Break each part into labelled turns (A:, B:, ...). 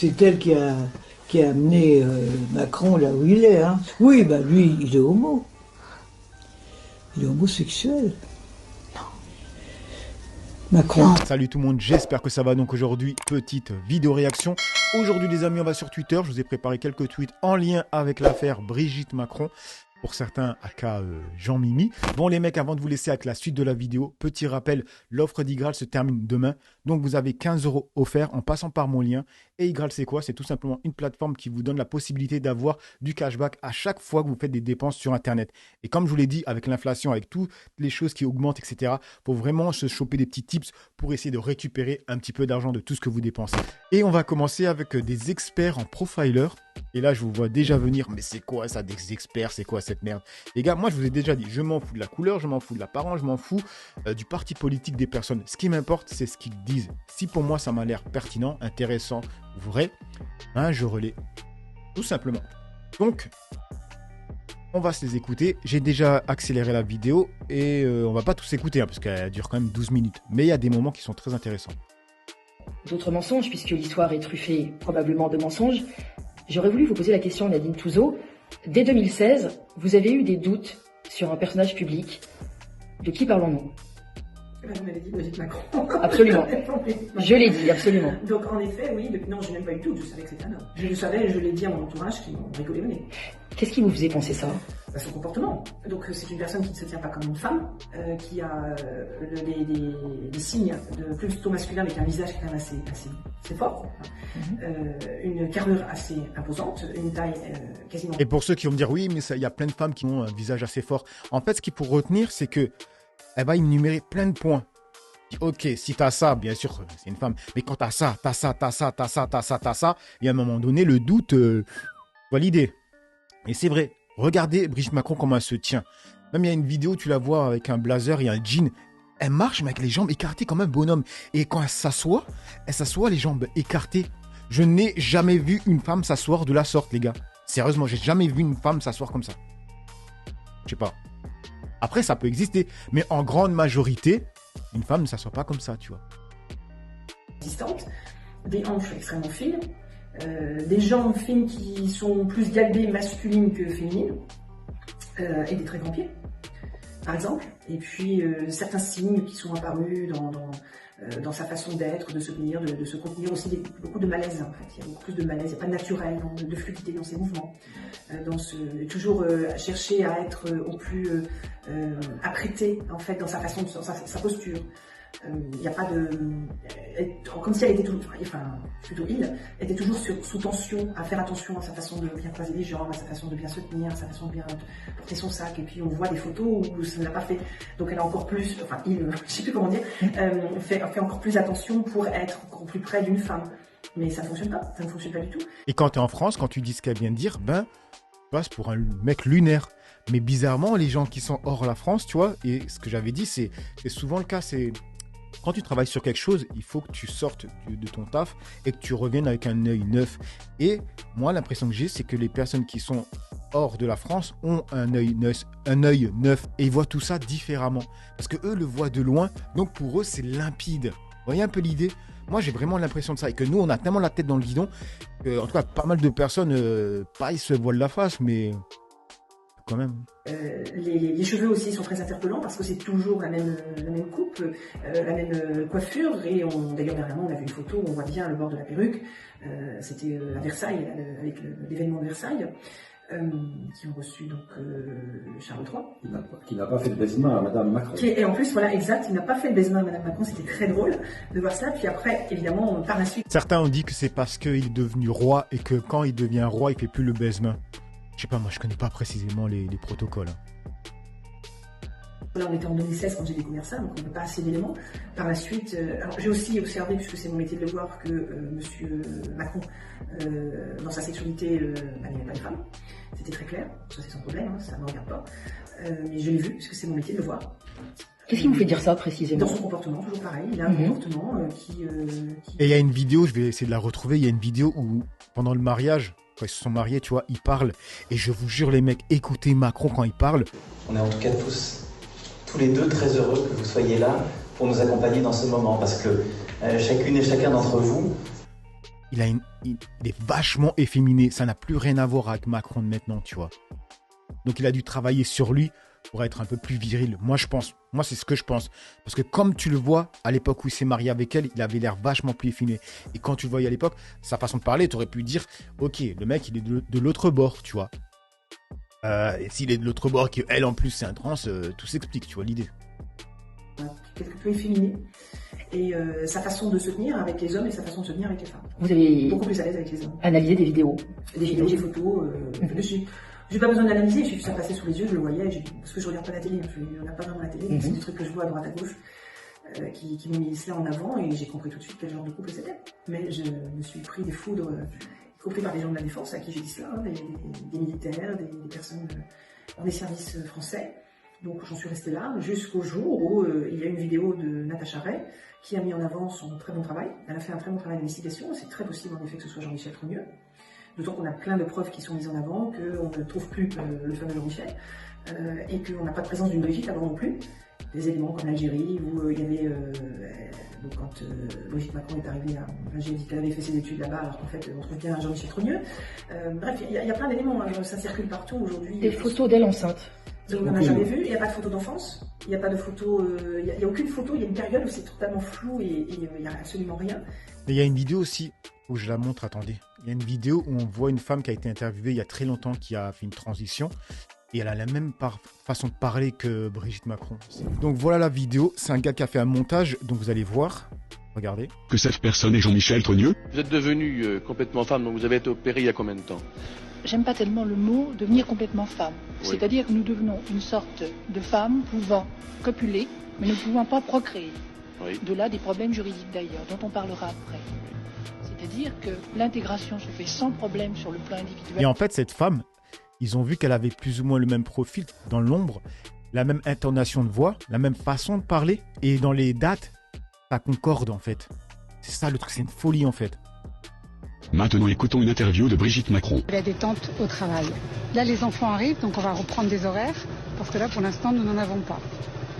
A: c'est elle qui a amené Macron là où il est. Hein. Oui, bah lui, il est homo. Il est homosexuel. Macron.
B: Salut tout le monde, j'espère que ça va. Donc aujourd'hui, petite vidéo réaction. Aujourd'hui les amis, on va sur Twitter. Je vous ai préparé quelques tweets en lien avec l'affaire Brigitte Macron. Pour certains, aka Jean-Mimi. Bon les mecs, avant de vous laisser avec la suite de la vidéo, petit rappel, l'offre d'Igral se termine demain. Donc vous avez 15 € offerts en passant par mon lien. Et Igral c'est quoi? C'est tout simplement une plateforme qui vous donne la possibilité d'avoir du cashback à chaque fois que vous faites des dépenses sur Internet. Et comme je vous l'ai dit, avec l'inflation, avec toutes les choses qui augmentent, etc., il faut vraiment se choper des petits tips pour essayer de récupérer un petit peu d'argent de tout ce que vous dépensez. Et on va commencer avec des experts en profiler. Et là, je vous vois déjà venir, mais c'est quoi ça, des experts, c'est quoi cette merde? Les gars, moi, je vous ai déjà dit, je m'en fous de la couleur, je m'en fous de l'apparence, je m'en fous du parti politique des personnes. Ce qui m'importe, c'est ce qu'ils disent. Si pour moi, ça m'a l'air pertinent, intéressant, vrai, hein, je relais. Tout simplement. Donc, on va se les écouter. J'ai déjà accéléré la vidéo et on va pas tous écouter, hein, parce qu'elle dure quand même 12 minutes. Mais il y a des moments qui sont très intéressants.
C: D'autres mensonges, puisque l'histoire est truffée probablement de mensonges. J'aurais voulu vous poser la question, Nadine Touzeau. Dès 2016, vous avez eu des doutes sur un personnage public. De qui parlons-nous?
D: Vous m'avez dit Brigitte Macron.
C: Absolument. Je l'ai dit, absolument.
D: Donc en effet, oui, non, j'ai même pas eu de doute, je savais que c'était un homme. Je le savais et je l'ai dit à mon entourage qui m'ont rigolé au nez.
C: Qu'est-ce qui vous faisait penser ça?
D: Son comportement. Donc c'est une personne qui ne se tient pas comme une femme, qui a des signes de plutôt masculin avec un visage quand même assez fort, une carrure assez imposante, une taille quasiment...
B: Et pour ceux qui vont me dire, oui, mais il y a plein de femmes qui ont un visage assez fort. En fait, ce qu'il faut retenir, c'est que elle va énumérer plein de points. Ok, si t'as ça, bien sûr, c'est une femme. Mais quand t'as ça, t'as ça, t'as ça, t'as ça, t'as ça, t'as ça, et à un moment donné, le doute validé. Et c'est vrai, regardez Brigitte Macron comment elle se tient. Même il y a une vidéo, tu la vois avec un blazer et un jean. Elle marche, mais avec les jambes écartées comme un bonhomme. Et quand elle s'assoit les jambes écartées. Je n'ai jamais vu une femme s'asseoir de la sorte, les gars. Sérieusement, j'ai jamais vu une femme s'asseoir comme ça. Je sais pas. Après, ça peut exister, mais en grande majorité, une femme ne s'assoit pas comme ça, tu vois.
D: Existante, des hanches extrêmement fines, des jambes fines qui sont plus galbées masculines que féminines, et des très grands pieds, par exemple. Et puis, certains signes qui sont apparus dans sa façon d'être, de se tenir, de se contenir, aussi beaucoup de malaise en fait. Il y a beaucoup plus de malaise, il n'y a pas de naturel, de fluidité dans ses mouvements, toujours chercher à être au plus apprêté en fait dans sa façon, dans sa posture. Il n'y a pas de... Comme si elle était toujours... Enfin, plutôt il était toujours sous tension, à faire attention à sa façon de bien croiser les jambes, à sa façon de bien se tenir, à sa façon de bien porter son sac. Et puis on voit des photos où ça ne l'a pas fait. Donc elle a encore plus... Enfin, je ne sais plus comment dire. Fait encore plus attention pour être encore plus près d'une femme. Mais ça ne fonctionne pas. Ça ne fonctionne pas du tout.
B: Et quand tu es en France, quand tu dis ce qu'elle vient de dire, ben, tu passes pour un mec lunaire. Mais bizarrement, les gens qui sont hors la France, tu vois, et ce que j'avais dit, c'est souvent le cas, c'est... Quand tu travailles sur quelque chose, il faut que tu sortes de ton taf et que tu reviennes avec un œil neuf. Et moi, l'impression que j'ai, c'est que les personnes qui sont hors de la France ont un œil neuf et ils voient tout ça différemment. Parce que eux le voient de loin, donc pour eux, c'est limpide. Vous voyez un peu l'idée? Moi, j'ai vraiment l'impression de ça. Et que nous, on a tellement la tête dans le guidon que, en tout cas, pas mal de personnes, pas ils se voilent la face, mais... quand même.
D: Les cheveux aussi sont très interpellants parce que c'est toujours la même coupe, la même coiffure. Et d'ailleurs, dernièrement, on a vu une photo où on voit bien le bord de la perruque. C'était à Versailles, avec l'événement de Versailles, qui ont reçu donc Charles III.
E: Qui n'a pas fait de baisement à Madame Macron.
D: Et en plus, voilà, exact, il n'a pas fait le baisement à Madame Macron. C'était très drôle de voir ça. Puis après, évidemment, par la suite...
B: Certains ont dit que c'est parce qu'il est devenu roi et que quand il devient roi, il ne fait plus le baisement. Je sais pas, moi je connais pas précisément les protocoles.
D: Là on était en 2016 quand j'ai découvert ça, donc on n'a pas assez d'éléments. Par la suite, alors j'ai aussi observé, puisque c'est mon métier de le voir, que Monsieur Macron, dans sa sexualité, n'aimait pas les femmes. C'était très clair, ça c'est son problème, hein, ça ne me regarde pas. Mais je l'ai vu, puisque c'est mon métier de le voir.
C: Qu'est-ce qui vous fait dire ça précisément?
D: Dans son comportement, toujours pareil, il a un comportement qui...
B: Et il y a une vidéo, je vais essayer de la retrouver, il y a une vidéo où, pendant le mariage, quand ils se sont mariés, tu vois, ils parlent. Et je vous jure, les mecs, écoutez Macron quand il parle.
F: On est en tout cas tous les deux très heureux que vous soyez là pour nous accompagner dans ce moment. Parce que chacune et chacun d'entre vous
B: il est vachement efféminé. Ça n'a plus rien à voir avec Macron de maintenant, tu vois. Donc il a dû travailler sur lui pour être un peu plus viril. Moi, je pense. Moi, c'est ce que je pense. Parce que comme tu le vois, à l'époque où il s'est marié avec elle, il avait l'air vachement plus efféminé. Et quand tu le voyais à l'époque, sa façon de parler, tu aurais pu dire, ok, le mec, il est de l'autre bord, tu vois. Et s'il est de l'autre bord, qu'elle en plus c'est un trans, tout s'explique, tu vois l'idée.
D: Quelque peu efféminé. Et sa façon de se tenir avec les hommes et sa façon de se tenir avec les femmes.
C: Vous avez
D: Beaucoup plus à l'aise avec les hommes.
C: analysé des vidéos.
D: Des vidéos, des photos. J'ai pas besoin d'analyser, j'ai vu ça passer sous les yeux, je le voyais, parce que je regarde pas la télé, je regarde pas vraiment la télé, c'est des trucs que je vois à droite à gauche, qui m'ont mis cela en avant, et j'ai compris tout de suite quel genre de couple c'était. Mais je me suis pris des foudres, y compris par des gens de la défense à qui j'ai dit cela, hein, des militaires, des personnes dans les services français. Donc j'en suis restée là, jusqu'au jour où il y a une vidéo de Natacha Ray qui a mis en avant son très bon travail. Elle a fait un très bon travail d'investigation, c'est très possible en effet que ce soit Jean-Michel Trogneux. D'autant qu'on a plein de preuves qui sont mises en avant, qu'on ne trouve plus le fameux Jean-Michel, et qu'on n'a pas de présence d'une Brigitte avant non plus. Des éléments comme l'Algérie, où il y avait, donc quand Brigitte Macron est arrivée, j'ai dit qu'elle avait fait ses études là-bas, alors qu'en fait on trouve bien Jean-Michel Trogneux. Bref, il y a plein d'éléments, hein, ça circule partout aujourd'hui.
C: Des photos d'elle enceinte.
D: On n'en a jamais vu, il n'y a pas de photo d'enfance, il n'y a pas de photo, il n'y a aucune photo, il y a une période où c'est totalement flou et il n'y a absolument rien.
B: Et il y a une vidéo aussi où je la montre, attendez. Il y a une vidéo où on voit une femme qui a été interviewée il y a très longtemps, qui a fait une transition. Et elle a la même façon de parler que Brigitte Macron. Donc voilà la vidéo, c'est un gars qui a fait un montage, donc vous allez voir. Regardez.
G: Que cette personne est Jean-Michel Trogneux.
H: Vous êtes devenue complètement femme, donc vous avez été opérée il y a combien de temps?
I: J'aime pas tellement le mot devenir complètement femme.
H: Oui.
I: C'est-à-dire que nous devenons une sorte de femme pouvant copuler, mais ne pouvant pas procréer.
H: Oui.
I: De là des problèmes juridiques d'ailleurs, dont on parlera après. C'est-à-dire que l'intégration se fait sans problème sur le plan individuel.
B: Et en fait, cette femme, ils ont vu qu'elle avait plus ou moins le même profil dans l'ombre, la même intonation de voix, la même façon de parler, et dans les dates, ça concorde en fait. C'est ça le truc, c'est une folie en fait.
G: Maintenant écoutons une interview de Brigitte Macron.
J: La détente au travail. Là les enfants arrivent, donc on va reprendre des horaires, parce que là pour l'instant nous n'en avons pas.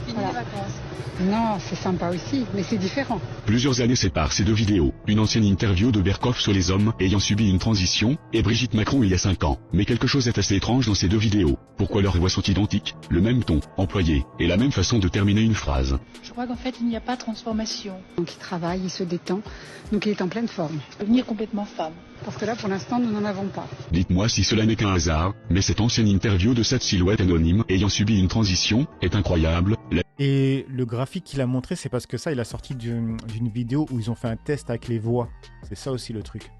I: Fini les vacances.
J: Non, c'est sympa aussi, mais c'est différent.
G: Plusieurs années séparent ces deux vidéos. Une ancienne interview de Berkoff sur les hommes ayant subi une transition, et Brigitte Macron il y a 5 ans. Mais quelque chose est assez étrange dans ces deux vidéos. Pourquoi leurs voix sont identiques, le même ton employé, et la même façon de terminer une phrase.
I: Je crois qu'en fait il n'y a pas de transformation.
J: Donc il travaille, il se détend, donc il est en pleine forme.
I: Devenir complètement femme.
J: Parce que là pour l'instant nous n'en avons pas.
G: Dites-moi si cela n'est qu'un hasard, mais cette ancienne interview de cette silhouette anonyme ayant subi une transition est incroyable.
B: Et le graphique qu'il a montré, c'est parce que ça, il a sorti d'une vidéo où ils ont fait un test avec les voix. C'est ça aussi le truc.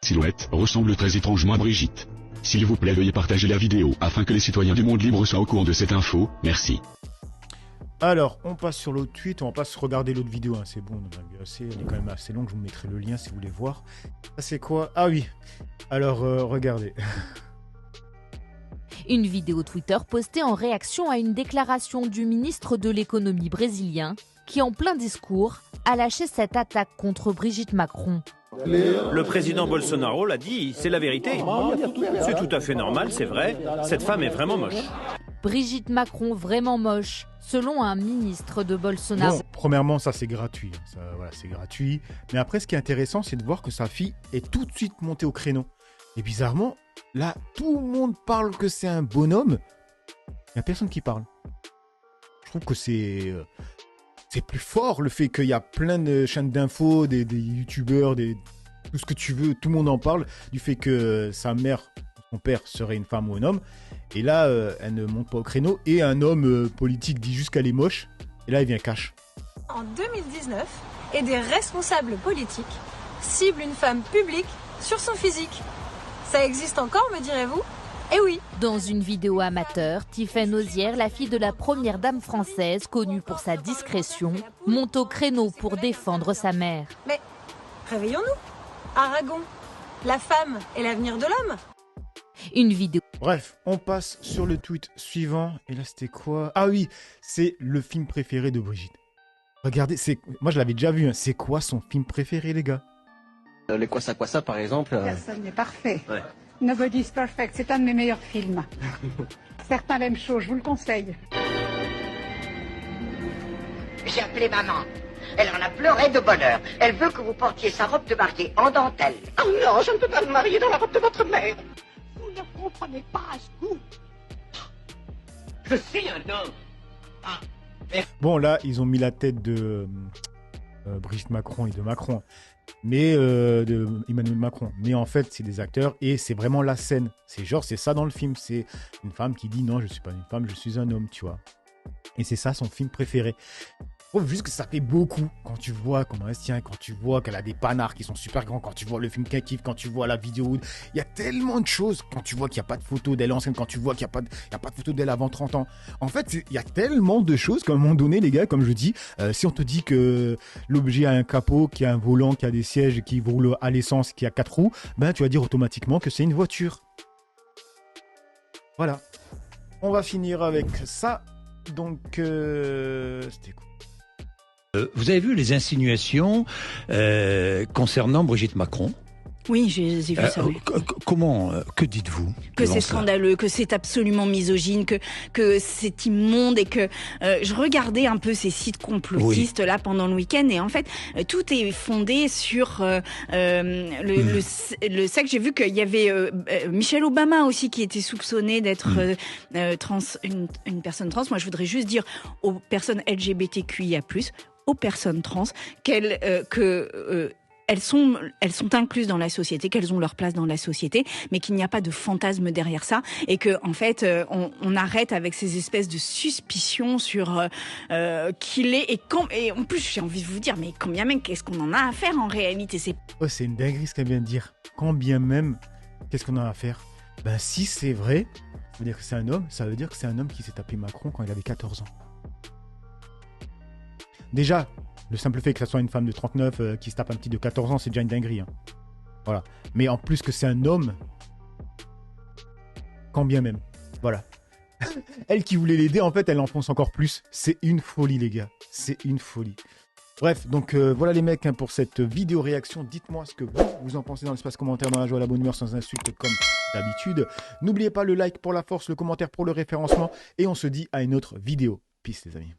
G: Silhouette ressemble très étrangement à Brigitte. S'il vous plaît, veuillez partager la vidéo afin que les citoyens du monde libre soient au courant de cette info. Merci.
B: Alors, on passe sur l'autre tweet, on va pas se regarder l'autre vidéo, hein. C'est bon, elle est quand même assez longue, je vous mettrai le lien si vous voulez voir. Ça c'est quoi? Ah oui, alors regardez.
K: Une vidéo Twitter postée en réaction à une déclaration du ministre de l'économie brésilien qui, en plein discours, a lâché cette attaque contre Brigitte Macron.
L: Le président Bolsonaro l'a dit, c'est la vérité. C'est tout à fait normal, c'est vrai. Cette femme est vraiment moche.
K: Brigitte Macron vraiment moche, selon un ministre de Bolsonaro.
B: Bon, premièrement, ça c'est gratuit. Ça, voilà, c'est gratuit. Mais après, ce qui est intéressant, c'est de voir que sa fille est tout de suite montée au créneau. Et bizarrement, là, tout le monde parle que c'est un bonhomme. Il n'y a personne qui parle. Je trouve que c'est plus fort le fait qu'il y a plein de chaînes d'infos, des youtubeurs, tout ce que tu veux, tout le monde en parle, du fait que sa mère, son père serait une femme ou un homme. Et là, elle ne monte pas au créneau. Et un homme politique dit juste qu'elle est moche. Et là, il vient cash.
M: En 2019, et des responsables politiques ciblent une femme publique sur son physique. Ça existe encore, me direz-vous? Eh oui.
K: Dans une vidéo amateur, Tiffaine Ozière, la fille de la première dame française, connue pour sa discrétion, monte au créneau pour défendre sa mère.
M: Mais réveillons-nous. Aragon, la femme est l'avenir de l'homme.
K: Une vidéo.
B: Bref, on passe sur le tweet suivant. Et là, c'était quoi? Ah oui, c'est le film préféré de Brigitte. Regardez, moi je l'avais déjà vu. Hein. C'est quoi son film préféré, les gars?
F: Les Quoi ça, par exemple.
J: Personne n'est parfait.
F: Ouais.
J: Nobody's Perfect, c'est un de mes meilleurs films. Certains l'aiment chaud, je vous le conseille.
N: J'ai appelé maman. Elle en a pleuré de bonheur. Elle veut que vous portiez sa robe de mariée en dentelle.
O: Oh non, je ne peux pas me marier dans la robe de votre mère. Vous ne comprenez pas ce goût. Je suis un homme. Ah.
B: Bon, là, ils ont mis la tête de Brigitte Macron et de Macron, mais de Emmanuel Macron. Mais en fait, c'est des acteurs et c'est vraiment la scène. C'est genre, c'est ça dans le film. C'est une femme qui dit non, je suis pas une femme, je suis un homme, tu vois. Et c'est ça son film préféré. Je trouve juste que ça fait beaucoup quand tu vois comment elle se tient, quand tu vois qu'elle a des panards qui sont super grands, quand tu vois le film qu'elle kiffe, quand tu vois la vidéo. Il y a tellement de choses. Quand tu vois qu'il n'y a pas de photo d'elle ancienne, quand tu vois qu'il n'y a pas de photo d'elle avant 30 ans. En fait, il y a tellement de choses qu'à un moment donné, les gars, comme je dis, si on te dit que l'objet a un capot, qui a un volant, qui a des sièges, qui roule à l'essence, qui a 4 roues, ben tu vas dire automatiquement que c'est une voiture. Voilà. On va finir avec ça. Donc, c'était cool.
P: Vous avez vu les insinuations concernant Brigitte Macron?
Q: Oui, j'ai vu ça. Oui.
P: Comment, que dites-vous?
Q: Que c'est scandaleux, que c'est absolument misogyne, que c'est immonde et que je regardais un peu ces sites complotistes là pendant le week-end et en fait tout est fondé sur le sexe. J'ai vu qu'il y avait Michelle Obama aussi qui était soupçonnée d'être une personne trans. Moi, je voudrais juste dire aux personnes LGBTQIA+, aux personnes trans elles sont incluses dans la société, qu'elles ont leur place dans la société, mais qu'il n'y a pas de fantasme derrière ça, et que en fait, on arrête avec ces espèces de suspicions sur qu'il est et en plus j'ai envie de vous dire, mais combien même qu'est-ce qu'on en a à faire en réalité,
B: c'est une dinguerie ce qu'elle vient de dire. Quand bien même, qu'est-ce qu'on a à faire? Ben si c'est vrai, ça veut dire que c'est un homme, ça veut dire que c'est un homme qui s'est tapé Macron quand il avait 14 ans. Déjà, le simple fait que ça soit une femme de 39 qui se tape un petit de 14 ans, c'est déjà une dinguerie. Hein. Voilà. Mais en plus que c'est un homme, quand bien même. Voilà. Elle qui voulait l'aider, en fait, elle enfonce encore plus. C'est une folie, les gars. C'est une folie. Bref, donc voilà les mecs hein, pour cette vidéo réaction. Dites-moi ce que vous en pensez dans l'espace commentaire, dans la joie, la bonne humeur, sans insultes comme d'habitude. N'oubliez pas le like pour la force, le commentaire pour le référencement. Et on se dit à une autre vidéo. Peace les amis.